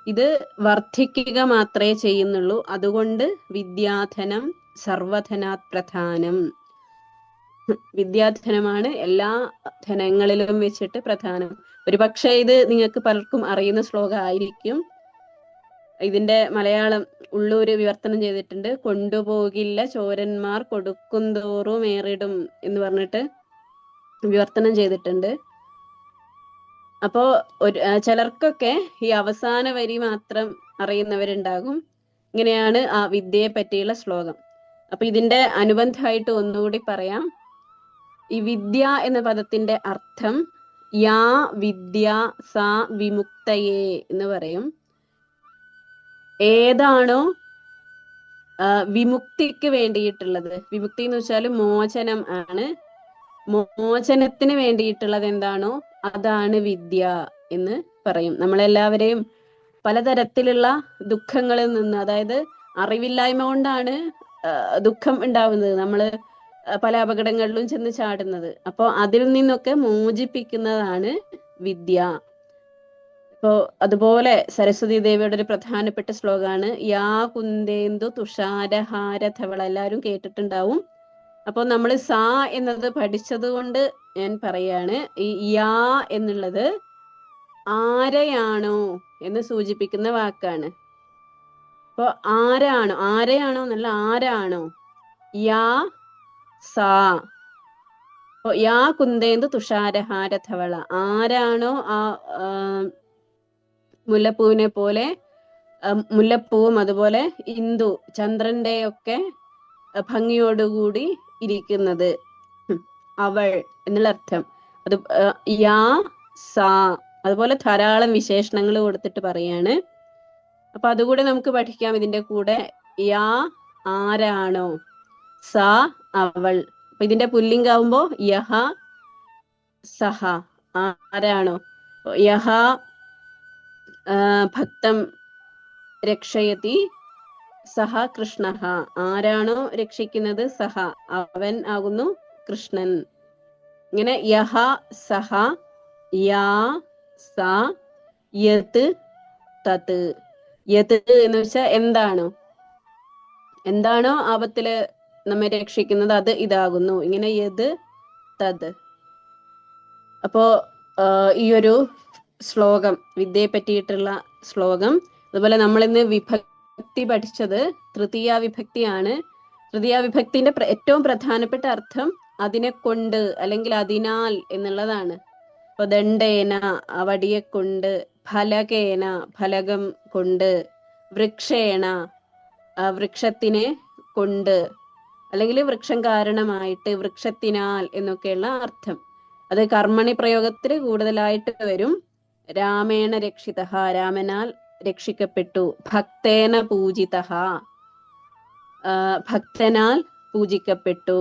ഇത് വർദ്ധിക്കുക മാത്രമേ ചെയ്യുന്നുള്ളൂ. അതുകൊണ്ട് വിദ്യാധനം സർവധനാത് പ്രധാനം. വിദ്യാധനമാണ് എല്ലാ ധനങ്ങളിലും വെച്ചിട്ട് പ്രധാനം. ഒരു പക്ഷേ ഇത് നിങ്ങൾക്ക് പലർക്കും അറിയുന്ന ശ്ലോകം ആയിരിക്കും. ഇതിന്റെ മലയാളം ഉള്ളൂര് വിവർത്തനം ചെയ്തിട്ടുണ്ട്. കൊണ്ടുപോകില്ല ചോരന്മാർ കൊടുക്കുന്തോറും ഏറിടും എന്ന് പറഞ്ഞിട്ട് വിവർത്തനം ചെയ്തിട്ടുണ്ട്. അപ്പോ ചിലർക്കൊക്കെ ഈ അവസാന വരി മാത്രം അറിയുന്നവരുണ്ടാകും. ഇങ്ങനെയാണ് ആ വിദ്യയെ പറ്റിയുള്ള ശ്ലോകം. അപ്പൊ ഇതിന്റെ അനുബന്ധമായിട്ട് ഒന്നുകൂടി പറയാം. ഈ വിദ്യ എന്ന പദത്തിന്റെ അർത്ഥം യാ വിദ്യ സാ വിമുക്തയേ എന്ന് പറയും. ഏതാണോ വിമുക്തിക്ക് വേണ്ടിയിട്ടുള്ളത്, വിമുക്തി എന്ന് വെച്ചാൽ മോചനം ആണ്, മോചനത്തിന് വേണ്ടിയിട്ടുള്ളത് എന്താണോ അതാണ് വിദ്യ എന്ന് പറയും. നമ്മളെല്ലാവരെയും പലതരത്തിലുള്ള ദുഃഖങ്ങളിൽ നിന്ന്, അതായത് അറിവില്ലായ്മ കൊണ്ടാണ് ദുഃഖം ഉണ്ടാവുന്നത്, നമ്മള് പല അപകടങ്ങളിലും ചെന്ന് ചാടുന്നത്. അപ്പോൾ അതിൽ നിന്നൊക്കെ മോചിപ്പിക്കുന്നതാണ് വിദ്യ. അപ്പോ അതുപോലെ സരസ്വതി ദേവിയുടെ ഒരു പ്രധാനപ്പെട്ട ശ്ലോകമാണ് യാ കുന്ദേന്ദു തുഷാരഹാര ധവള. എല്ലാവരും കേട്ടിട്ടുണ്ടാവും. അപ്പൊ നമ്മൾ സാ എന്നത് പഠിച്ചത് കൊണ്ട് ഞാൻ പറയാണ്, ഈ യാ എന്നുള്ളത് ആരെയാണോ എന്ന് സൂചിപ്പിക്കുന്ന വാക്കാണ്. അപ്പൊ ആരെയാണോ എന്നല്ല, ആരാണോ. യാ സാ. അപ്പൊ യാ കുന്ദേന്ദു തുഷാരഹാര ധവള, ആരാണോ ആ മുല്ലപ്പൂവിനെ പോലെ, മുല്ലപ്പൂവും അതുപോലെ ഇന്ദു ചന്ദ്രന്റെ ഒക്കെ ഭംഗിയോടുകൂടി ഇരിക്കുന്നത്, അവൾ എന്നുള്ള അർത്ഥം. അത് യാ സാ. അതുപോലെ ധാരാളം വിശേഷണങ്ങൾ കൊടുത്തിട്ട് പറയാണ്. അപ്പൊ അതുകൂടെ നമുക്ക് പഠിക്കാം ഇതിന്റെ കൂടെ. യാ ആരാണോ, സാ അവൾ. അപ്പൊ ഇതിന്റെ പുല്ലിംഗാവുമ്പോ യഹ സഹ, ആരാണോ. യഹ ഭക്തം രക്ഷയതി സഹ കൃഷ്ണ, ആരാണോ രക്ഷിക്കുന്നത് സഹ അവൻ ആകുന്നു കൃഷ്ണൻ. ഇങ്ങനെ യഹ സഹ യാ സാ യത് തത്. യത് എന്ന് വെച്ചാൽ എന്താണോ ആപത്തില് നമ്മെ രക്ഷിക്കുന്നത് അത് ഇതാകുന്നു. ഇങ്ങനെ യത് തത്. അപ്പോ ഈ ഒരു ശ്ലോകം, വിദ്യയെ പറ്റിയിട്ടുള്ള ശ്ലോകം. അതുപോലെ നമ്മൾ ഇന്ന് വിഭക്തി പഠിച്ചത് തൃതീയ വിഭക്തിയാണ്. തൃതീയ വിഭക്തിന്റെ ഏറ്റവും പ്രധാനപ്പെട്ട അർത്ഥം അതിനെ കൊണ്ട് അല്ലെങ്കിൽ അതിനാൽ എന്നുള്ളതാണ്. ഇപ്പൊ ദണ്ഡേന വടിയെ കൊണ്ട്, ഫലകേന ഫലകം കൊണ്ട്, വൃക്ഷേണ വൃക്ഷത്തിനെ കൊണ്ട്, അല്ലെങ്കിൽ വൃക്ഷം കാരണമായിട്ട്, വൃക്ഷത്തിനാൽ എന്നൊക്കെയുള്ള അർത്ഥം. അത് കർമ്മണി പ്രയോഗത്തിൽ കൂടുതലായിട്ട് വരും. രാമേണ രക്ഷിതഃ, രാമനാൽ രക്ഷിക്കപ്പെട്ടു. ഭക്തേന പൂജിതഃ, ഭക്തനാൽ പൂജിക്കപ്പെട്ടു.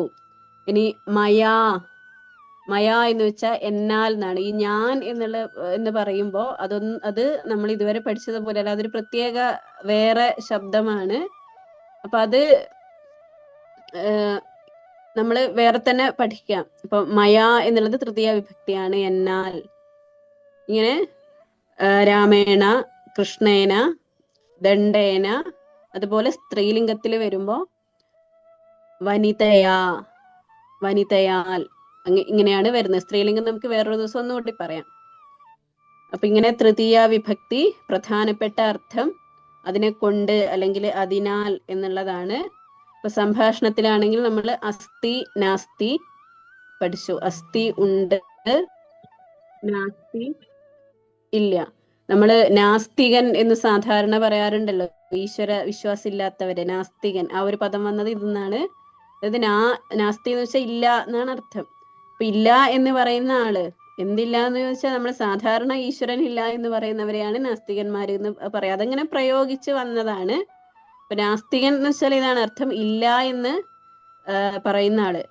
ഇനി മയാ എന്ന് വെച്ചാൽ എന്നാൽ എന്നാണ്. ഈ ഞാൻ എന്ന് പറയുമ്പോൾ അത് നമ്മൾ ഇതുവരെ പഠിച്ചതുപോലെ അല്ല, അതൊരു പ്രത്യേക വേറെ ശബ്ദമാണ്. അപ്പൊ അത് നമ്മൾ വേറെ തന്നെ പഠിക്കാം. ഇപ്പൊ മയാ എന്നുള്ളത് തൃതീയ വിഭക്തിയാണ്, എന്നാൽ. ഇങ്ങനെ രാമേണ, കൃഷ്ണേന, ദണ്ഡേന, അതുപോലെ സ്ത്രീലിംഗത്തിൽ വരുമ്പോ വനിതയാ, വനിതയാൽ, ഇങ്ങനെയാണ് വരുന്നത്. സ്ത്രീലിംഗം നമുക്ക് വേറൊരു ദിവസം ഒന്നുകൂടി പറയാം. അപ്പൊ ഇങ്ങനെ തൃതീയ വിഭക്തി, പ്രധാനപ്പെട്ട അർത്ഥം അതിനെ കൊണ്ട് അല്ലെങ്കിൽ അതിനാൽ എന്നുള്ളതാണ്. ഇപ്പൊ സംഭാഷണത്തിലാണെങ്കിൽ നമ്മൾ അസ്തി നാസ്തി പഠിച്ചു. അസ്തി ഉണ്ട്, നാസ്തി ഇല്ല. നമ്മള് നാസ്തികൻ എന്ന് സാധാരണ പറയാറുണ്ടല്ലോ, ഈശ്വര വിശ്വാസം ഇല്ലാത്തവരെ, നാസ്തികൻ. ആ ഒരു പദം വന്നത് ഇതിന്നാണ്. അതായത് നാസ്തി എന്ന് വെച്ചാൽ ഇല്ല എന്നാണ് അർത്ഥം. അപ്പൊ ഇല്ല എന്ന് പറയുന്ന ആള്, എന്തില്ല എന്ന് ചോദിച്ചാൽ നമ്മൾ സാധാരണ ഈശ്വരൻ ഇല്ല എന്ന് പറയുന്നവരെയാണ് നാസ്തികന്മാര് എന്ന് പറയാം. അതങ്ങനെ പ്രയോഗിച്ച് വന്നതാണ്. അപ്പൊ നാസ്തികൻ എന്ന് വെച്ചാൽ ഇതാണ് അർത്ഥം, ഇല്ല എന്ന് പറയുന്ന ആള്.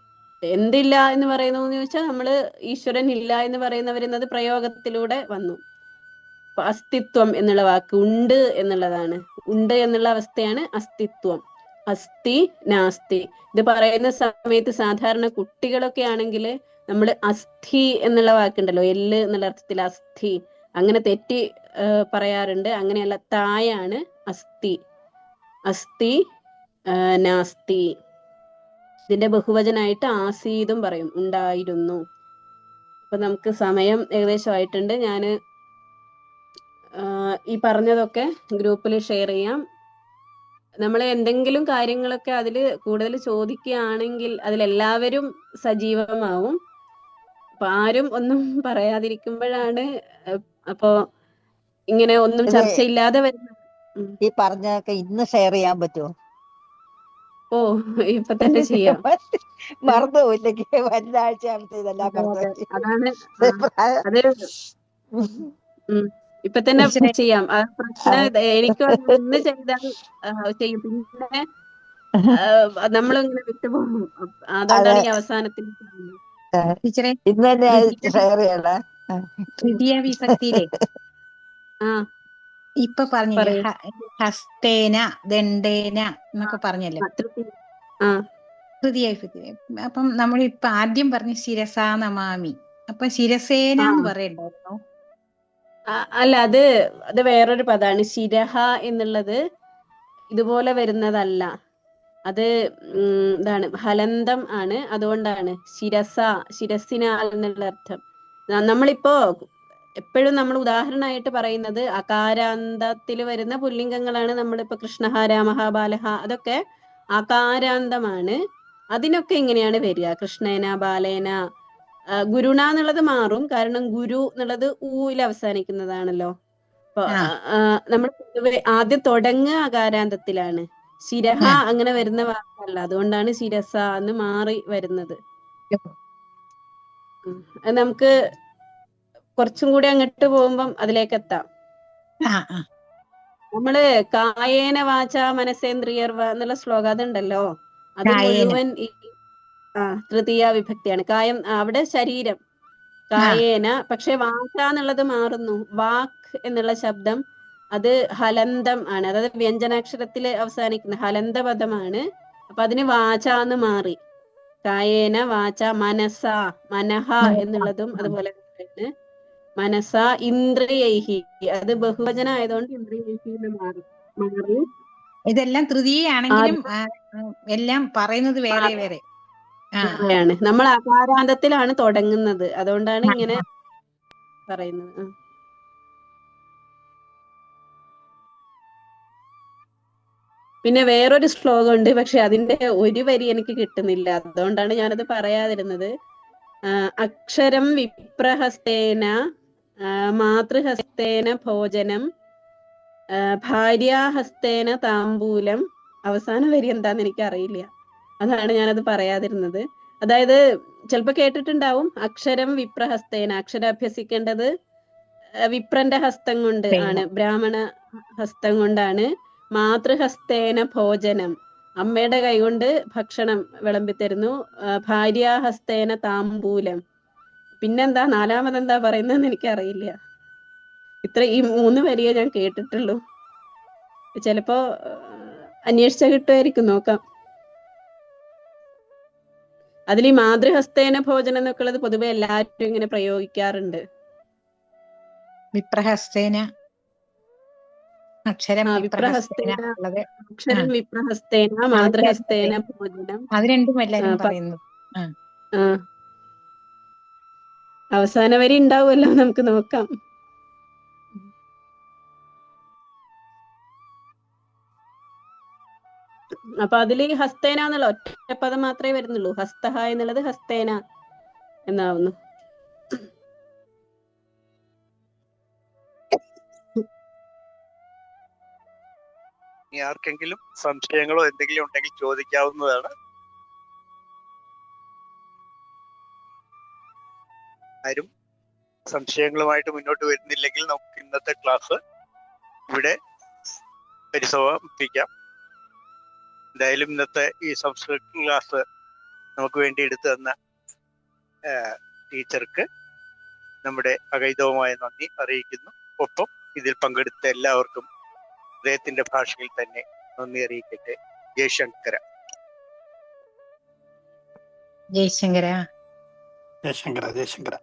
എന്തില്ല എന്ന് പറയുന്നു എന്ന് ചോദിച്ചാൽ നമ്മള് ഈശ്വരൻ ഇല്ല എന്ന് പറയുന്നവരെന്നത് പ്രയോഗത്തിലൂടെ വന്നു. അപ്പൊ അസ്തിത്വം എന്നുള്ള വാക്ക് ഉണ്ട് എന്നുള്ളതാണ്. ഉണ്ട് എന്നുള്ള അവസ്ഥയാണ് അസ്തിത്വം. അസ്തി നാസ്തി. ഇത് പറയുന്ന സമയത്ത് സാധാരണ കുട്ടികളൊക്കെ ആണെങ്കിൽ നമ്മൾ അസ്ഥി എന്നുള്ള വാക്കുണ്ടല്ലോ, എല്ല് എന്നുള്ള അർത്ഥത്തിൽ അസ്ഥി, അങ്ങനെ തെറ്റി പറയാറുണ്ട്. അങ്ങനെയല്ല, തായാണ് അസ്ഥി. അസ്ഥി നാസ്തി. ഇതിന്റെ ബഹുവചനായിട്ട് ആസീതും പറയും, ഉണ്ടായിരുന്നു. അപ്പൊ നമുക്ക് സമയം ഏകദേശം ആയിട്ടുണ്ട്. ഞാന് ഈ പറഞ്ഞതൊക്കെ ഗ്രൂപ്പിൽ ഷെയർ ചെയ്യാം. നമ്മൾ എന്തെങ്കിലും കാര്യങ്ങളൊക്കെ അതിൽ കൂടുതൽ ചോദിക്കുകയാണെങ്കിൽ അതിലെല്ലാവരും സജീവമാവും. അപ്പൊ ആരും ഒന്നും പറയാതിരിക്കുമ്പോഴാണ് അപ്പോ ഇങ്ങനെ ഒന്നും ചർച്ചയില്ലാതെ വരുന്നത്. ഈ പറഞ്ഞൊക്കെ ഇന്ന് ഷെയർ ചെയ്യാൻ പറ്റുമോ? ഓ, ഇപ്പൊ തന്നെ ചെയ്യാം. മറന്നുപോയില്ലെങ്കിൽ വരുന്ന ആഴ്ച ഇതെല്ലാം അതാണ് അത്. ഇപ്പൊ തന്നെ ചെയ്യാം. ആ പ്രശ്നം എനിക്ക് ഇന്ന് ചെയ്താൽ ചെയ്യും, പിന്നെ നമ്മളിങ്ങനെ വിട്ടുപോകും. അതുകൊണ്ടാണ് ഈ അവസാനത്തിൽ ഇന്ന് തന്നെ ഷെയർ ചെയ്യണേ. തൃതീയ വിഭക്തിയിലെ ഇപ്പൊ പറഞ്ഞില്ലേ, ഹസ്തേന ദണ്ഡേന എന്നൊക്കെ പറഞ്ഞല്ലോ തൃതീയ വിഭക്തി. അപ്പം നമ്മളിപ്പൊ ആദ്യം പറഞ്ഞ ശിരസാ നമാമി, അപ്പൊ ശിരസേന എന്ന് പറയണ്ടായിരുന്നോ? അല്ല, അത് വേറൊരു പദാണ്. ശിരഹ എന്നുള്ളത് ഇതുപോലെ വരുന്നതല്ല. അത് ഇതാണ്, ഹലന്തം ആണ്. അതുകൊണ്ടാണ് ശിരസിനാൽ എന്നുള്ള അർത്ഥം. നമ്മളിപ്പോ എപ്പോഴും നമ്മൾ ഉദാഹരണമായിട്ട് പറയുന്നത് അകാരാന്തത്തിൽ വരുന്ന പുല്ലിംഗങ്ങളാണ്. നമ്മളിപ്പോ കൃഷ്ണഹ, രാമഹ, ബാലഹ, അതൊക്കെ അകാരാന്തമാണ്. അതിനൊക്കെ ഇങ്ങനെയാണ് വരിക. കൃഷ്ണേന, ബാലേന. ഗുരുണ എന്നുള്ളത് മാറും, കാരണം ഗുരു എന്നുള്ളത് ഊയിൽ അവസാനിക്കുന്നതാണല്ലോ. അപ്പൊ നമ്മൾ പൊതുവെ ആദ്യം തുടങ്ങുക അകാരാന്തത്തിലാണ്. ശിരഹ അങ്ങനെ വരുന്ന വാക്കല്ല, അതുകൊണ്ടാണ് ശിരസ എന്ന് മാറി വരുന്നത്. അത് നമുക്ക് കുറച്ചും കൂടി അങ്ങോട്ട് പോകുമ്പം അതിലേക്ക് എത്താം. നമ്മള് കായേന വാച മനസേന്ദ്രിയർവ എന്നുള്ള ശ്ലോകം അതുണ്ടല്ലോ, അത് മുഴുവൻ തൃതീയ വിഭക്തിയാണ്. കായം അവിടെ ശരീരം കായേന, പക്ഷെ വാച എന്നുള്ളത് മാറുന്നു. വാക്ക് എന്നുള്ള ശബ്ദം അത് ഹലന്തം ആണ്, അതായത് വ്യഞ്ജനാക്ഷരത്തിൽ അവസാനിക്കുന്ന ഹലന്ത പദമാണ്. അപ്പൊ അതിന് വാച എന്ന് മാറി. കായേന വാച. മനസ, മനഹ എന്നുള്ളതും അതുപോലെ മനസ ഇന്ദ്രിയൈഹി, അത് ബഹുവചനം ആയതുകൊണ്ട് ഇന്ദ്രിയൈഹി എന്ന് മാറി. ഇതെല്ലാം തൃതീയാണെങ്കിലും എല്ലാം പറയുന്നത് വേറെ വേറെ ആണ്. നമ്മൾ അകാരാന്തത്തിലാണ് തുടങ്ങുന്നത്, അതുകൊണ്ടാണ് ഇങ്ങനെ പറയുന്നത്. പിന്നെ വേറൊരു ശ്ലോകം ഉണ്ട്, പക്ഷെ അതിന്റെ ഒരു വരി എനിക്ക് കിട്ടുന്നില്ല, അതുകൊണ്ടാണ് ഞാനത് പറയാതിരുന്നത്. അക്ഷരം വിപ്രഹസ്തേന മാതൃഹസ്തേന ഭോജനം ഭാര്യാഹസ്തേന താമ്പൂലം. അവസാന വരി എന്താന്ന് എനിക്ക് അറിയില്ല, അതാണ് ഞാനത് പറയാതിരുന്നത്. അതായത് ചിലപ്പോ കേട്ടിട്ടുണ്ടാവും, അക്ഷരം വിപ്രഹസ്തേന. അക്ഷരം അഭ്യസിക്കേണ്ടത് വിപ്രന്റെ ഹസ്തം കൊണ്ട് ആണ്, ബ്രാഹ്മണ ഹസ്തം കൊണ്ടാണ്. മാതൃഹസ്തേന ഭോജനം, അമ്മയുടെ കൈകൊണ്ട് ഭക്ഷണം വിളമ്പിത്തരുന്നു. ഭാര്യാഹസ്തേന താമ്പൂലം. പിന്നെന്താ നാലാമതെന്താ പറയുന്നതെന്ന് എനിക്കറിയില്ല. ഈ 3 വരിയെ ഞാൻ കേട്ടിട്ടുള്ളൂ. ചിലപ്പോ അന്വേഷിച്ച കിട്ടുമായിരിക്കും, നോക്കാം. അതിൽ ഈ മാതൃഹസ്തേന ഭോജനം എന്നൊക്കെ ഉള്ളത് പൊതുവെ എല്ലാവരും ഇങ്ങനെ പ്രയോഗിക്കാറുണ്ട്. വിപ്രഹസ്തേന അക്ഷരം വിപ്രഹസ്തേന മാതൃഹസ്തേന ഭോജനം. അത് രണ്ടും എല്ലാരും പറയുന്നു. അവസാന വരി ഉണ്ടാവുമല്ലോ, നമുക്ക് നോക്കാം. അപ്പൊ അതില് ഹസ്തേന എന്നുള്ള ഒറ്റപ്പദം മാത്രമേ വരുന്നുള്ളൂ. ഹസ്തഹ എന്നുള്ളത് ഹസ്തേന എന്നാവുന്നു. ആർക്കെങ്കിലും സംശയങ്ങളോ എന്തെങ്കിലും ഉണ്ടെങ്കിൽ ചോദിക്കാവുന്നതാണ്. ആരും സംശയങ്ങളുമായിട്ട് മുന്നോട്ട് വരുന്നില്ലെങ്കിൽ നമുക്ക് ഇന്നത്തെ ക്ലാസ് ഇവിടെ പരിസമാപിക്കാം. എന്തായാലും ഇന്നത്തെ ഈ സംസ്കൃത ക്ലാസ് നമുക്ക് വേണ്ടി എടുത്തു തന്ന ടീച്ചർക്ക് നമ്മുടെ അഗൈതവുമായ നന്ദി അറിയിക്കുന്നു. ഒപ്പം ഇതിൽ പങ്കെടുത്ത എല്ലാവർക്കും അദ്ദേഹത്തിന്റെ ഭാഷയിൽ തന്നെ നന്ദി അറിയിക്കട്ടെ. ജയശങ്കര. ജയശങ്കര. ജയശങ്കര. ജയശങ്കര.